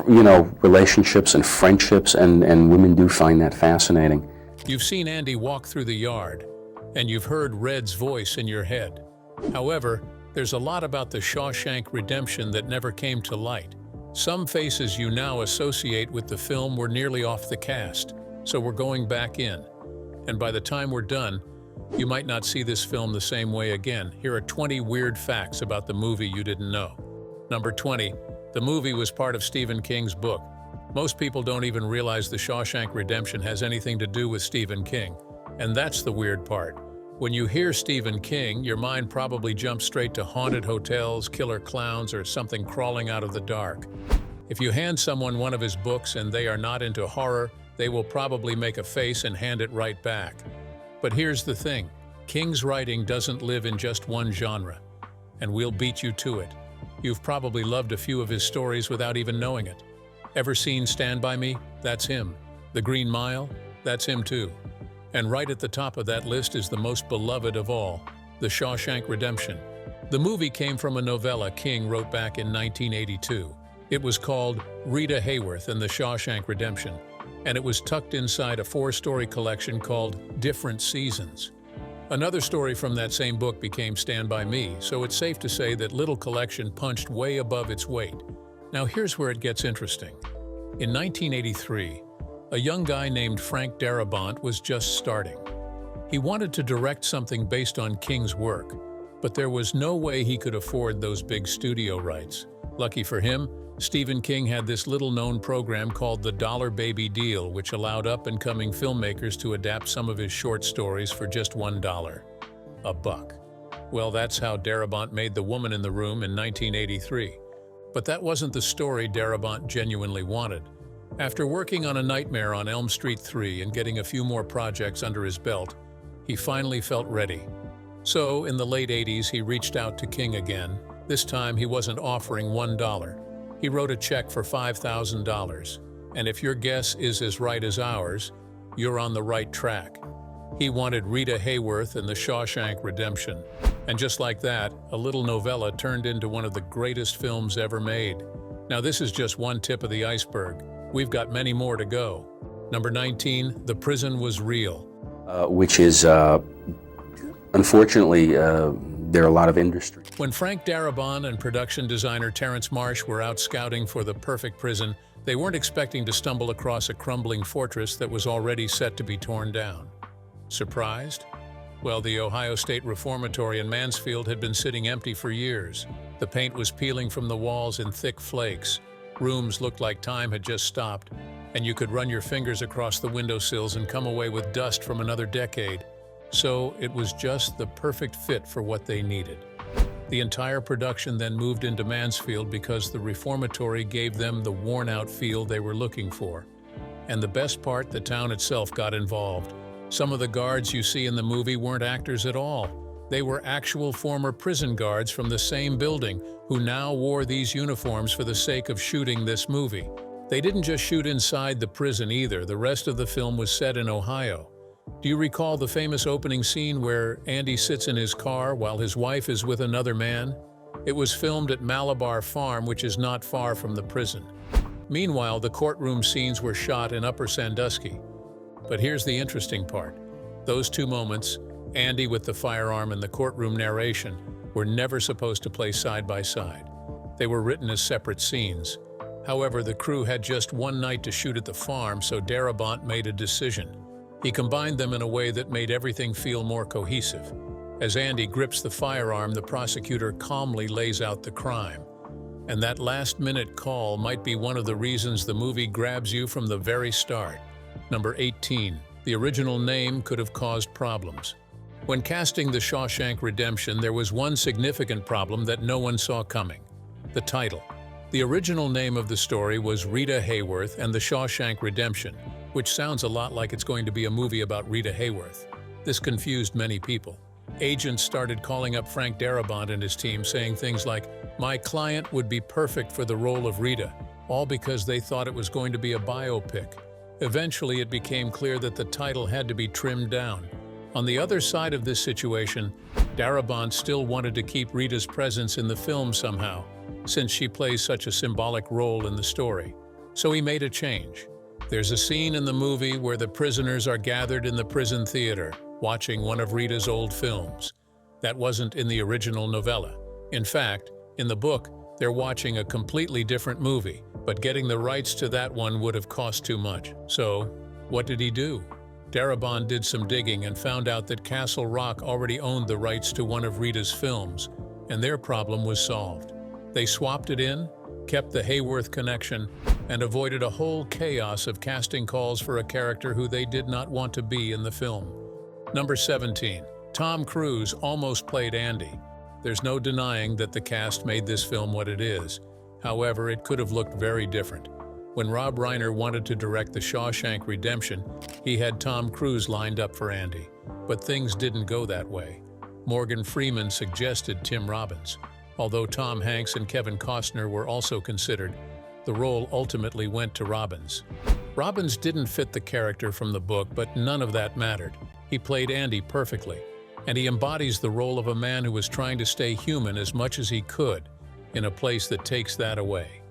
relationships and friendships, and women do find that fascinating. You've seen Andy walk through the yard, and you've heard Red's voice in your head. However, there's a lot about the Shawshank Redemption that never came to light. Some faces you now associate with the film were nearly off the cast, so we're going back in. And by the time we're done, you might not see this film the same way again. Here are 20 weird facts about the movie you didn't know. Number 20. The movie was part of Stephen King's book. Most people don't even realize the Shawshank Redemption has anything to do with Stephen King. And that's the weird part. When you hear Stephen King, your mind probably jumps straight to haunted hotels, killer clowns, or something crawling out of the dark. If you hand someone one of his books and they are not into horror, they will probably make a face and hand it right back. But here's the thing. King's writing doesn't live in just one genre, and we'll beat you to it. You've probably loved a few of his stories without even knowing it. Ever seen Stand By Me? That's him. The Green Mile? That's him too. And right at the top of that list is the most beloved of all, The Shawshank Redemption. The movie came from a novella King wrote back in 1982. It was called Rita Hayworth and the Shawshank Redemption, and it was tucked inside a 4-story collection called Different Seasons. Another story from that same book became Stand By Me, so it's safe to say that little collection punched way above its weight. Now here's where it gets interesting. In 1983, a young guy named Frank Darabont was just starting. He wanted to direct something based on King's work, but there was no way he could afford those big studio rights. Lucky for him, Stephen King had this little-known program called the Dollar Baby Deal, which allowed up-and-coming filmmakers to adapt some of his short stories for just $1. A buck. Well, that's how Darabont made The Woman in the Room in 1983. But that wasn't the story Darabont genuinely wanted. After working on A Nightmare on Elm Street 3 and getting a few more projects under his belt, he finally felt ready. So, in the late 80s, he reached out to King again. This time, he wasn't offering $1. He wrote a check for $5,000. And if your guess is as right as ours, you're on the right track. He wanted Rita Hayworth and the Shawshank Redemption. And just like that, a little novella turned into one of the greatest films ever made. Now, this is just one tip of the iceberg. We've got many more to go. Number 19, The Prison Was Real. Which is, unfortunately, there are a lot of industry. When Frank Darabont and production designer Terrence Marsh were out scouting for the perfect prison, they weren't expecting to stumble across a crumbling fortress that was already set to be torn down. Surprised? Well, the Ohio State Reformatory in Mansfield had been sitting empty for years. The paint was peeling from the walls in thick flakes. Rooms looked like time had just stopped, and you could run your fingers across the windowsills and come away with dust from another decade. So it was just the perfect fit for what they needed. The entire production then moved into Mansfield because the reformatory gave them the worn-out feel they were looking for. And the best part, the town itself got involved. Some of the guards you see in the movie weren't actors at all. They were actual former prison guards from the same building who now wore these uniforms for the sake of shooting this movie. They didn't just shoot inside the prison either. The rest of the film was set in Ohio. Do you recall the famous opening scene where Andy sits in his car while his wife is with another man? It was filmed at Malabar Farm, which is not far from the prison. Meanwhile, the courtroom scenes were shot in Upper Sandusky. But here's the interesting part. Those two moments, Andy with the firearm and the courtroom narration, were never supposed to play side by side. They were written as separate scenes. However, the crew had just one night to shoot at the farm, so Darabont made a decision. He combined them in a way that made everything feel more cohesive. As Andy grips the firearm, the prosecutor calmly lays out the crime. And that last-minute call might be one of the reasons the movie grabs you from the very start. Number 18. The original name could have caused problems. When casting The Shawshank Redemption, there was one significant problem that no one saw coming: the title. The original name of the story was Rita Hayworth and the Shawshank Redemption, which sounds a lot like it's going to be a movie about Rita Hayworth. This confused many people. Agents started calling up Frank Darabont and his team saying things like, "My client would be perfect for the role of Rita," all because they thought it was going to be a biopic. Eventually, it became clear that the title had to be trimmed down. On the other side of this situation, Darabont still wanted to keep Rita's presence in the film somehow. since she plays such a symbolic role in the story. So he made a change. There's a scene in the movie where the prisoners are gathered in the prison theater, watching one of Rita's old films. That wasn't in the original novella. In fact, in the book, they're watching a completely different movie, but getting the rights to that one would have cost too much. So, what did he do? Darabont did some digging and found out that Castle Rock already owned the rights to one of Rita's films, and their problem was solved. They swapped it in, kept the Hayworth connection, and avoided a whole chaos of casting calls for a character who they did not want to be in the film. Number 17. Tom Cruise almost played Andy. There's no denying that the cast made this film what it is. However, it could have looked very different. When Rob Reiner wanted to direct The Shawshank Redemption, he had Tom Cruise lined up for Andy. But things didn't go that way. Morgan Freeman suggested Tim Robbins. Although Tom Hanks and Kevin Costner were also considered, the role ultimately went to Robbins. Robbins didn't fit the character from the book, but none of that mattered. He played Andy perfectly, and he embodies the role of a man who was trying to stay human as much as he could in a place that takes that away.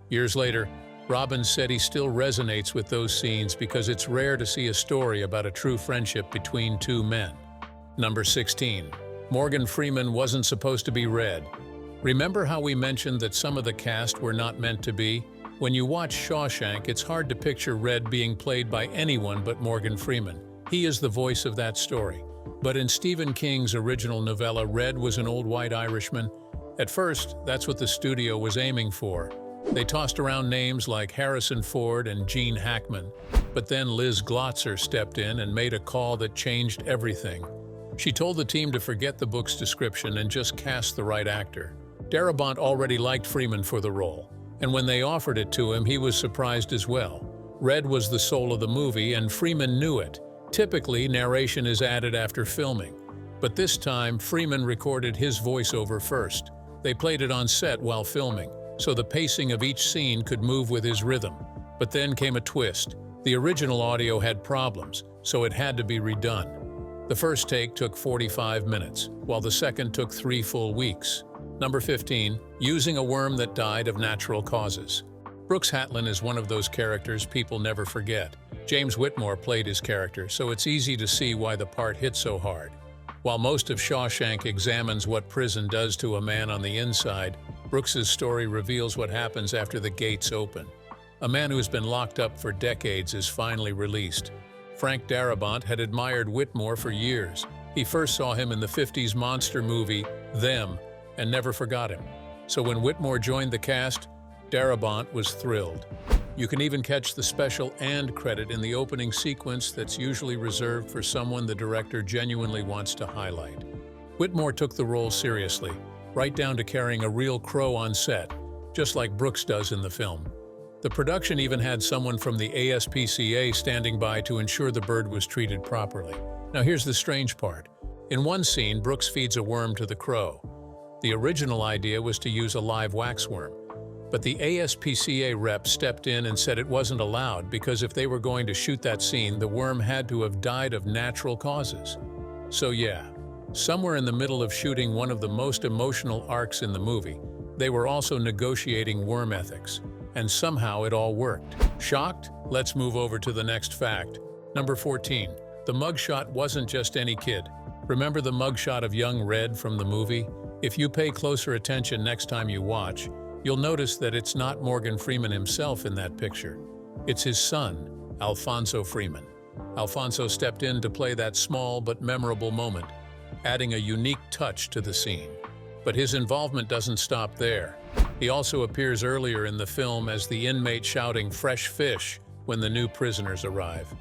Years later, Robbins said he still resonates with those scenes because it's rare to see a story about a true friendship between two men. Number 16. Morgan Freeman wasn't supposed to be Red. Remember how we mentioned that some of the cast were not meant to be? When you watch Shawshank, it's hard to picture Red being played by anyone but Morgan Freeman. He is the voice of that story. But in Stephen King's original novella, Red was an old white Irishman. At first, that's what the studio was aiming for. They tossed around names like Harrison Ford and Gene Hackman, but then Liz Glotzer stepped in and made a call that changed everything. She told the team to forget the book's description and just cast the right actor. Darabont already liked Freeman for the role, and when they offered it to him, he was surprised as well. Red was the soul of the movie, and Freeman knew it. Typically, narration is added after filming, but this time, Freeman recorded his voiceover first. They played it on set while filming, so the pacing of each scene could move with his rhythm. But then came a twist. The original audio had problems, so it had to be redone. The first take took 45 minutes, while the second took 3 full weeks. Number 15. Using a worm that died of natural causes. Brooks Hatlin is one of those characters people never forget. James Whitmore played his character, so it's easy to see why the part hit so hard. While most of Shawshank examines what prison does to a man on the inside, Brooks's story reveals what happens after the gates open. A man who has been locked up for decades is finally released. Frank Darabont had admired Whitmore for years. He first saw him in the 50s monster movie, Them, and never forgot him. So when Whitmore joined the cast, Darabont was thrilled. You can even catch the special "and" credit in the opening sequence that's usually reserved for someone the director genuinely wants to highlight. Whitmore took the role seriously, right down to carrying a real crow on set, just like Brooks does in the film. The production even had someone from the ASPCA standing by to ensure the bird was treated properly. Now here's the strange part. In one scene, Brooks feeds a worm to the crow. The original idea was to use a live waxworm, but the ASPCA rep stepped in and said it wasn't allowed because if they were going to shoot that scene, the worm had to have died of natural causes. So yeah, somewhere in the middle of shooting one of the most emotional arcs in the movie, they were also negotiating worm ethics. And somehow it all worked. Shocked? Let's move over to the next fact. Number 14. The mugshot wasn't just any kid. Remember the mugshot of young Red from the movie? If you pay closer attention next time you watch, you'll notice that it's not Morgan Freeman himself in that picture. It's his son, Alfonso Freeman. Alfonso stepped in to play that small but memorable moment, adding a unique touch to the scene. But his involvement doesn't stop there. He also appears earlier in the film as the inmate shouting "fresh fish" when the new prisoners arrive.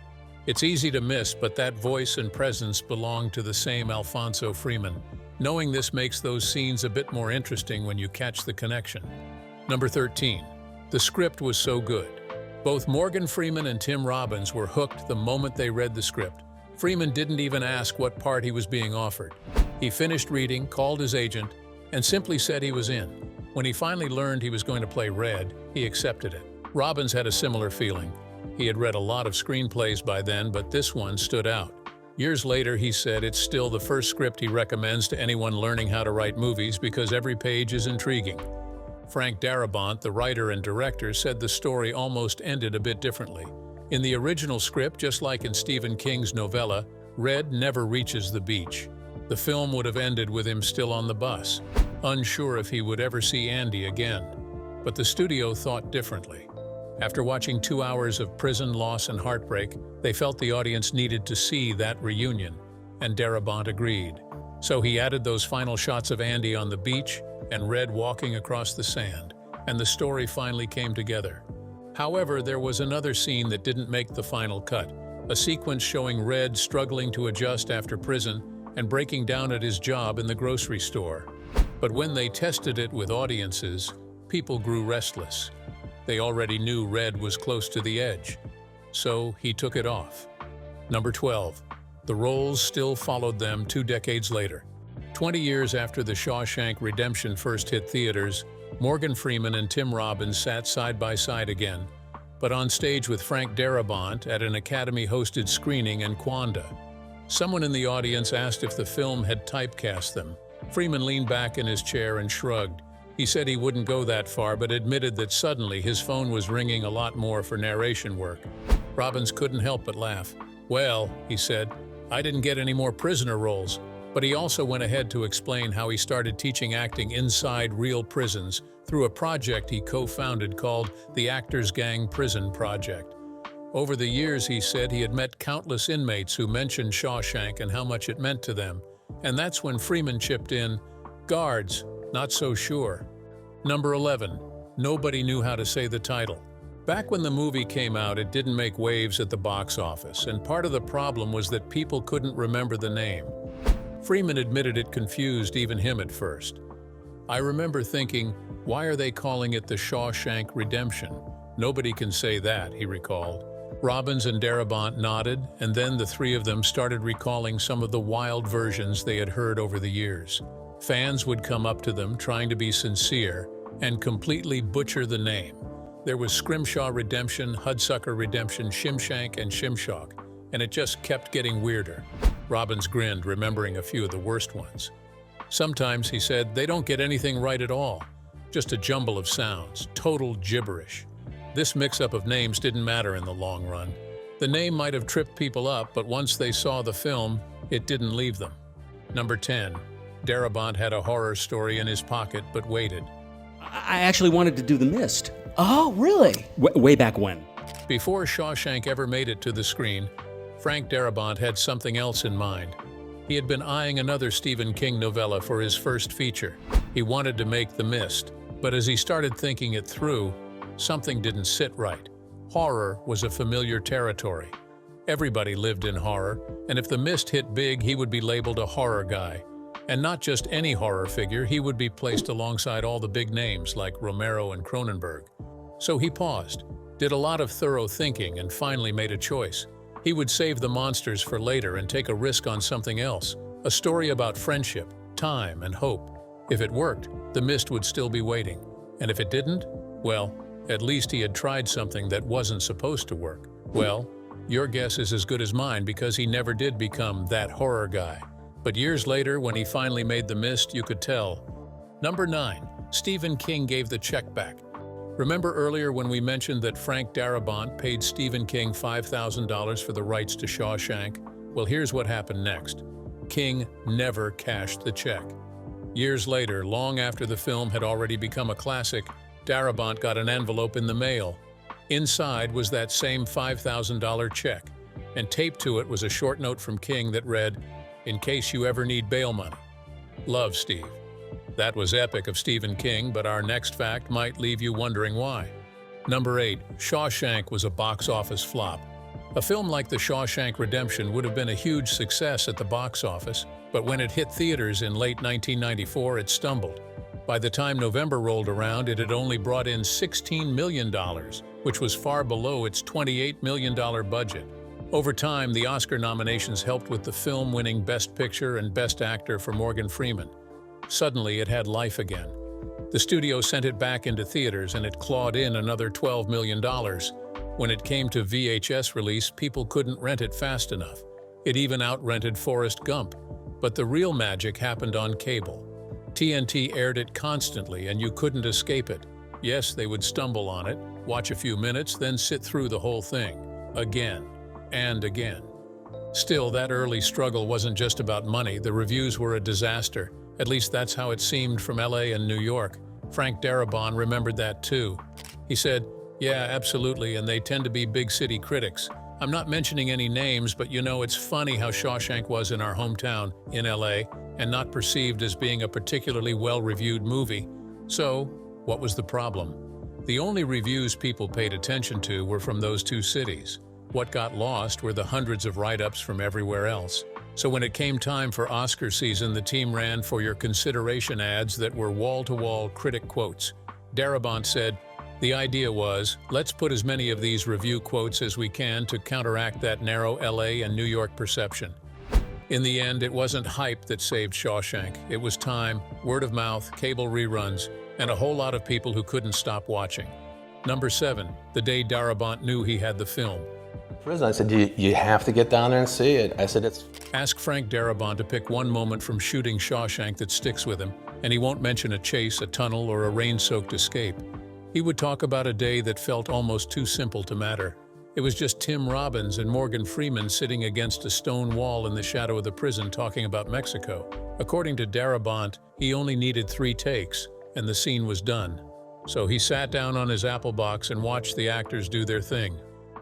It's easy to miss, but that voice and presence belong to the same Alfonso Freeman. Knowing this makes those scenes a bit more interesting when you catch the connection. Number 13. The script was so good. Both Morgan Freeman and Tim Robbins were hooked the moment they read the script. Freeman didn't even ask what part he was being offered. He finished reading, called his agent, and simply said he was in. When he finally learned he was going to play Red, he accepted it. Robbins had a similar feeling. He had read a lot of screenplays by then, but this one stood out. Years later, he said it's still the first script he recommends to anyone learning how to write movies because every page is intriguing. Frank Darabont, the writer and director, said the story almost ended a bit differently. In the original script, just like in Stephen King's novella, Red never reaches the beach. The film would have ended with him still on the bus, unsure if he would ever see Andy again. But the studio thought differently. After watching 2 hours of prison, loss, and heartbreak, they felt the audience needed to see that reunion, and Darabont agreed. So he added those final shots of Andy on the beach and Red walking across the sand, and the story finally came together. However, there was another scene that didn't make the final cut, a sequence showing Red struggling to adjust after prison and breaking down at his job in the grocery store. But when they tested it with audiences, people grew restless. They already knew Red was close to the edge, so he took it off. Number 12. The roles still followed them 2 decades later. 20 years after The Shawshank Redemption first hit theaters, Morgan Freeman and Tim Robbins sat side by side again, but on stage with Frank Darabont at an Academy-hosted screening in Kwanda. Someone in the audience asked if the film had typecast them. Freeman leaned back in his chair and shrugged. He said he wouldn't go that far, but admitted that suddenly his phone was ringing a lot more for narration work. Robbins couldn't help but laugh. "Well," he said, "I didn't get any more prisoner roles." But he also went ahead to explain how he started teaching acting inside real prisons through a project he co-founded called the Actors Gang Prison Project. Over the years, he said he had met countless inmates who mentioned Shawshank and how much it meant to them. And that's when Freeman chipped in, "Guards, not so sure." Number 11. Nobody knew how to say the title. Back when the movie came out, it didn't make waves at the box office, and part of the problem was that people couldn't remember the name. Freeman admitted it confused even him at first. "I remember thinking, why are they calling it The Shawshank Redemption? Nobody can say that," he recalled. Robbins and Darabont nodded, and then the three of them started recalling some of the wild versions they had heard over the years. Fans would come up to them trying to be sincere and completely butcher the name. There was Scrimshaw Redemption, Hudsucker Redemption, Shimshank, and Shimshock, and it just kept getting weirder. Robbins grinned, remembering a few of the worst ones. Sometimes, he said, they don't get anything right at all. Just a jumble of sounds, total gibberish. This mix-up of names didn't matter in the long run. The name might have tripped people up, but once they saw the film, it didn't leave them. Number 10. Darabont had a horror story in his pocket, but waited. I actually wanted to do The Mist. Oh, really? Way back when. Before Shawshank ever made it to the screen, Frank Darabont had something else in mind. He had been eyeing another Stephen King novella for his first feature. He wanted to make The Mist, but as he started thinking it through, something didn't sit right. Horror was a familiar territory. Everybody lived in horror, and if The Mist hit big, he would be labeled a horror guy. And not just any horror figure, he would be placed alongside all the big names like Romero and Cronenberg. So he paused, did a lot of thorough thinking, and finally made a choice. He would save the monsters for later and take a risk on something else, a story about friendship, time, and hope. If it worked, The Mist would still be waiting. And if it didn't, well, at least he had tried something that wasn't supposed to work. Well, your guess is as good as mine because he never did become that horror guy. But years later, when he finally made The Mist, you could tell. Number 9. Stephen King gave the check back. Remember earlier when we mentioned that Frank Darabont paid Stephen King $5,000 for the rights to Shawshank? Well, here's what happened next. King never cashed the check. Years later, long after the film had already become a classic, Darabont got an envelope in the mail. Inside was that same $5,000 check, and taped to it was a short note from King that read, "In case you ever need bail money. Love, Steve." That was epic of Stephen King, but our next fact might leave you wondering why. Number 8. Shawshank was a box office flop. A film like The Shawshank Redemption would have been a huge success at the box office, but when it hit theaters in late 1994, it stumbled. By the time November rolled around, it had only brought in $16 million, which was far below its $28 million budget. Over time, the Oscar nominations helped with the film winning Best Picture and Best Actor for Morgan Freeman. Suddenly, it had life again. The studio sent it back into theaters and it clawed in another $12 million. When it came to VHS release, people couldn't rent it fast enough. It even outrented Forrest Gump. But the real magic happened on cable. TNT aired it constantly and you couldn't escape it. Yes, they would stumble on it, watch a few minutes, then sit through the whole thing. Again and again. Still, that early struggle wasn't just about money. The reviews were a disaster. At least that's how it seemed from LA and New York. Frank Darabont remembered that too. He said, "Yeah, absolutely, and they tend to be big city critics. I'm not mentioning any names, but you know, it's funny how Shawshank was in our hometown, in LA, and not perceived as being a particularly well-reviewed movie. So, what was the problem? The only reviews people paid attention to were from those two cities. What got lost were the hundreds of write-ups from everywhere else. So when it came time for Oscar season, the team ran for your consideration ads that were wall-to-wall critic quotes. Darabont said, "The idea was, let's put as many of these review quotes as we can to counteract that narrow LA and New York perception." In the end, it wasn't hype that saved Shawshank. It was time, word of mouth, cable reruns, and a whole lot of people who couldn't stop watching. Number 7, the day Darabont knew he had the film. Prison, I said, you have to get down there and see it. I said, it's... Ask Frank Darabont to pick one moment from shooting Shawshank that sticks with him, and he won't mention a chase, a tunnel, or a rain-soaked escape. He would talk about a day that felt almost too simple to matter. It was just Tim Robbins and Morgan Freeman sitting against a stone wall in the shadow of the prison talking about Mexico. According to Darabont, he only needed 3 takes, and the scene was done. So he sat down on his apple box and watched the actors do their thing.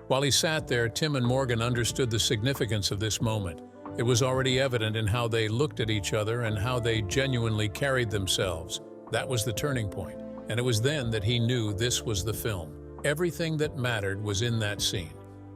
While he sat there, Tim and Morgan understood the significance of this moment. It was already evident in how they looked at each other and how they genuinely carried themselves. That was the turning point, and it was then that he knew this was the film. Everything that mattered was in that scene.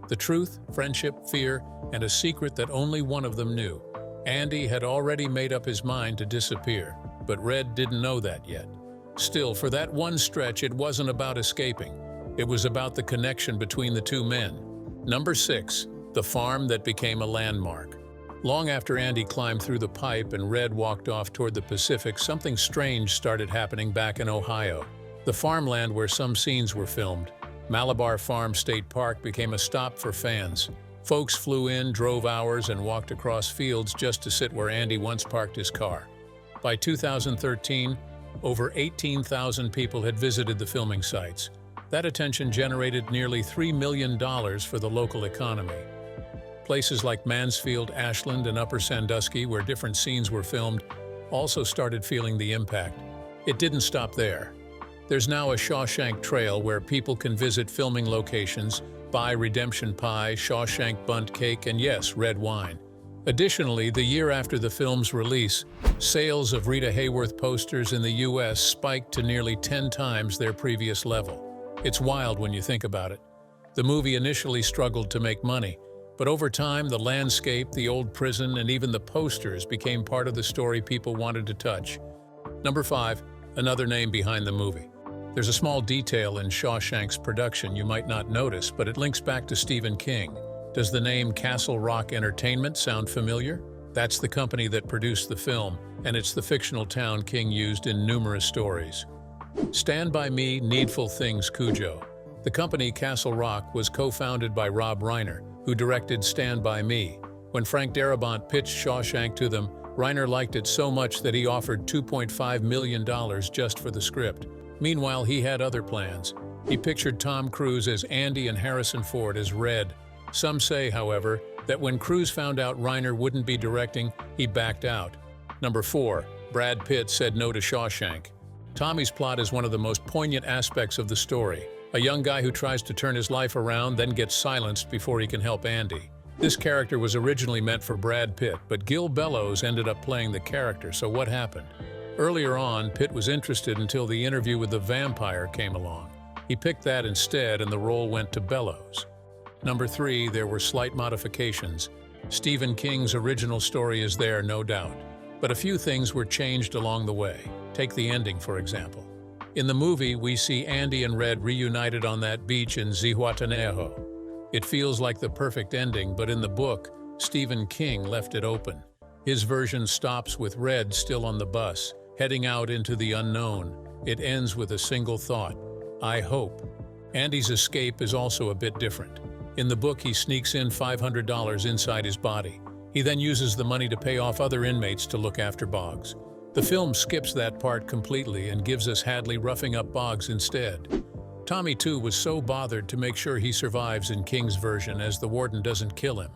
The truth, friendship, fear, and a secret that only one of them knew. Andy had already made up his mind to disappear, but Red didn't know that yet. Still, for that one stretch, it wasn't about escaping. It was about the connection between the two men. Number 6, the farm that became a landmark. Long after Andy climbed through the pipe and Red walked off toward the Pacific, something strange started happening back in Ohio. The farmland where some scenes were filmed, Malabar Farm State Park, became a stop for fans. Folks flew in, drove hours, and walked across fields just to sit where Andy once parked his car. By 2013, over 18,000 people had visited the filming sites. That attention generated nearly $3 million for the local economy. Places like Mansfield, Ashland, and Upper Sandusky, where different scenes were filmed, also started feeling the impact. It didn't stop there. There's now a Shawshank Trail where people can visit filming locations, buy redemption pie, Shawshank bundt cake, and yes, red wine. Additionally, the year after the film's release, sales of Rita Hayworth posters in the US spiked to nearly 10 times their previous level. It's wild when you think about it. The movie initially struggled to make money, but over time, the landscape, the old prison, and even the posters became part of the story people wanted to touch. Number 5, another name behind the movie. There's a small detail in Shawshank's production you might not notice, but it links back to Stephen King. Does the name Castle Rock Entertainment sound familiar? That's the company that produced the film, and it's the fictional town King used in numerous stories. Stand By Me, Needful Things, Cujo. The company Castle Rock was co-founded by Rob Reiner, who directed Stand By Me. When Frank Darabont pitched Shawshank to them, Reiner liked it so much that he offered $2.5 million just for the script. Meanwhile, he had other plans. He pictured Tom Cruise as Andy and Harrison Ford as Red. Some say, however, that when Cruise found out Reiner wouldn't be directing, he backed out. Number 4, Brad Pitt said no to Shawshank. Tommy's plot is one of the most poignant aspects of the story. A young guy who tries to turn his life around, then gets silenced before he can help Andy. This character was originally meant for Brad Pitt, but Gil Bellows ended up playing the character, so what happened? Earlier on, Pitt was interested until the interview with the vampire came along. He picked that instead, and the role went to Bellows. Number 3, there were slight modifications. Stephen King's original story is there, no doubt. But a few things were changed along the way. Take the ending, for example. In the movie, we see Andy and Red reunited on that beach in Zihuatanejo. It feels like the perfect ending, but in the book, Stephen King left it open. His version stops with Red still on the bus, heading out into the unknown. It ends with a single thought: I hope. Andy's escape is also a bit different. In the book, he sneaks in $500 inside his body. He then uses the money to pay off other inmates to look after Boggs. The film skips that part completely and gives us Hadley roughing up Boggs instead. Tommy, too, was so bothered to make sure he survives in King's version as the warden doesn't kill him.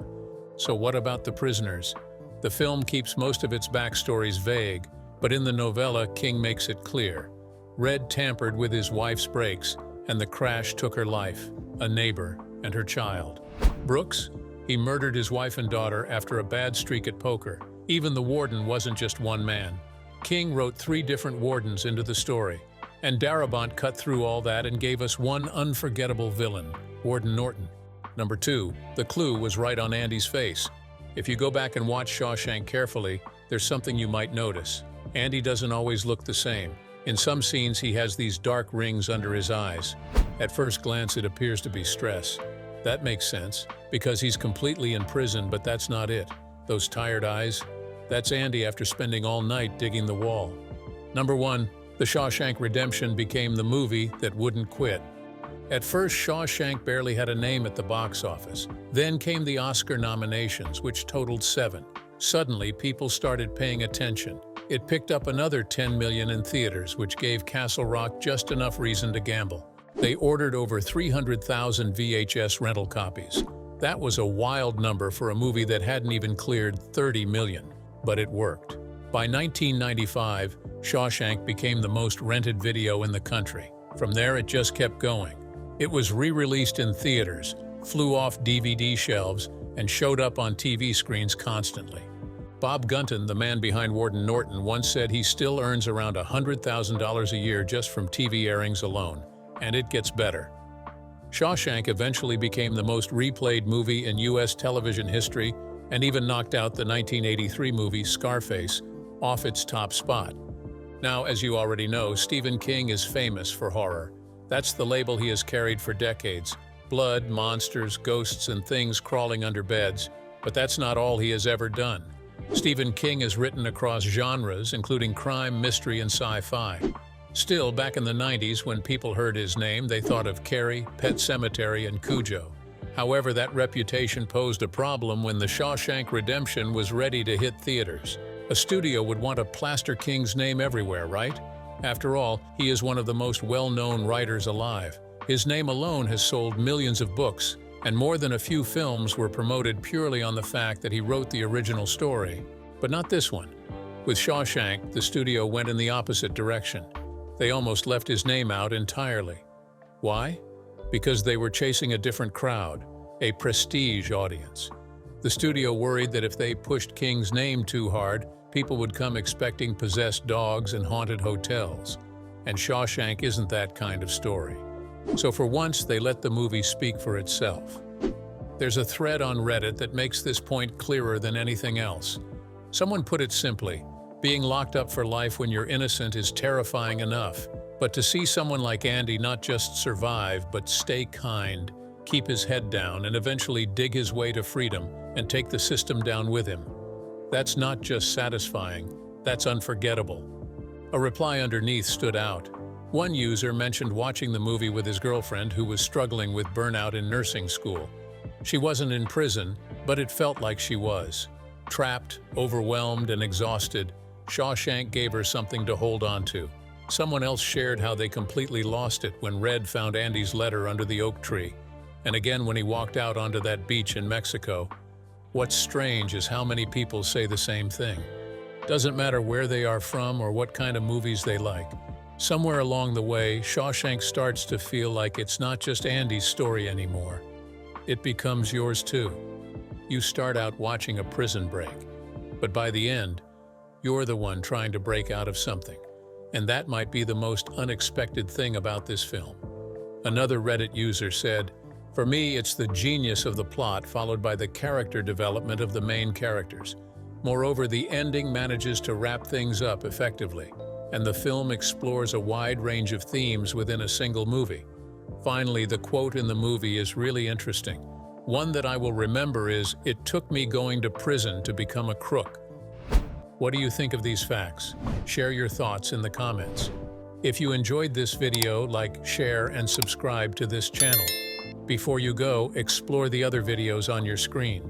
So what about the prisoners? The film keeps most of its backstories vague, but in the novella, King makes it clear. Red tampered with his wife's brakes, and the crash took her life, a neighbor, and her child. Brooks? He murdered his wife and daughter after a bad streak at poker. Even the warden wasn't just one man. King wrote 3 different wardens into the story, and Darabont cut through all that and gave us one unforgettable villain, Warden Norton. Number 2, the clue was right on Andy's face. If you go back and watch Shawshank carefully, there's something you might notice. Andy doesn't always look the same. In some scenes, he has these dark rings under his eyes. At first glance, it appears to be stress. That makes sense, because he's completely in prison, but that's not it. Those tired eyes, that's Andy after spending all night digging the wall. Number 1, The Shawshank Redemption became the movie that wouldn't quit. At first, Shawshank barely had a name at the box office. Then came the Oscar nominations, which totaled 7. Suddenly, people started paying attention. It picked up another 10 million in theaters, which gave Castle Rock just enough reason to gamble. They ordered over 300,000 VHS rental copies. That was a wild number for a movie that hadn't even cleared 30 million, but it worked. By 1995, Shawshank became the most rented video in the country. From there, it just kept going. It was re-released in theaters, flew off DVD shelves, and showed up on TV screens constantly. Bob Gunton, the man behind Warden Norton, once said he still earns around $100,000 a year just from TV airings alone, and it gets better. Shawshank eventually became the most replayed movie in U.S. television history and even knocked out the 1983 movie Scarface off its top spot. Now, as you already know, Stephen King is famous for horror. That's the label he has carried for decades. Blood, monsters, ghosts, and things crawling under beds. But that's not all he has ever done. Stephen King has written across genres, including crime, mystery, and sci-fi. Still, back in the 90s, when people heard his name, they thought of Carrie, Pet Sematary, and Cujo. However, that reputation posed a problem when The Shawshank Redemption was ready to hit theaters. A studio would want to plaster King's name everywhere, right? After all, he is one of the most well-known writers alive. His name alone has sold millions of books, and more than a few films were promoted purely on the fact that he wrote the original story. But not this one. With Shawshank, the studio went in the opposite direction. They almost left his name out entirely. Why? Because they were chasing a different crowd, a prestige audience. The studio worried that if they pushed King's name too hard, people would come expecting possessed dogs and haunted hotels. And Shawshank isn't that kind of story. So for once, they let the movie speak for itself. There's a thread on Reddit that makes this point clearer than anything else. Someone put it simply, being locked up for life when you're innocent is terrifying enough. But to see someone like Andy not just survive, but stay kind, keep his head down, and eventually dig his way to freedom and take the system down with him, that's not just satisfying, that's unforgettable. A reply underneath stood out. One user mentioned watching the movie with his girlfriend who was struggling with burnout in nursing school. She wasn't in prison, but it felt like she was. Trapped, overwhelmed, and exhausted, Shawshank gave her something to hold on to. Someone else shared how they completely lost it when Red found Andy's letter under the oak tree, and again when he walked out onto that beach in Mexico. What's strange is how many people say the same thing. Doesn't matter where they are from or what kind of movies they like. Somewhere along the way, Shawshank starts to feel like it's not just Andy's story anymore. It becomes yours too. You start out watching a prison break, but by the end, you're the one trying to break out of something. And that might be the most unexpected thing about this film. Another Reddit user said, "For me, it's the genius of the plot followed by the character development of the main characters. Moreover, the ending manages to wrap things up effectively, and the film explores a wide range of themes within a single movie." Finally, the quote in the movie is really interesting. One that I will remember is, "It took me going to prison to become a crook." What do you think of these facts? Share your thoughts in the comments. If you enjoyed this video, like, share, and subscribe to this channel. Before you go, explore the other videos on your screen.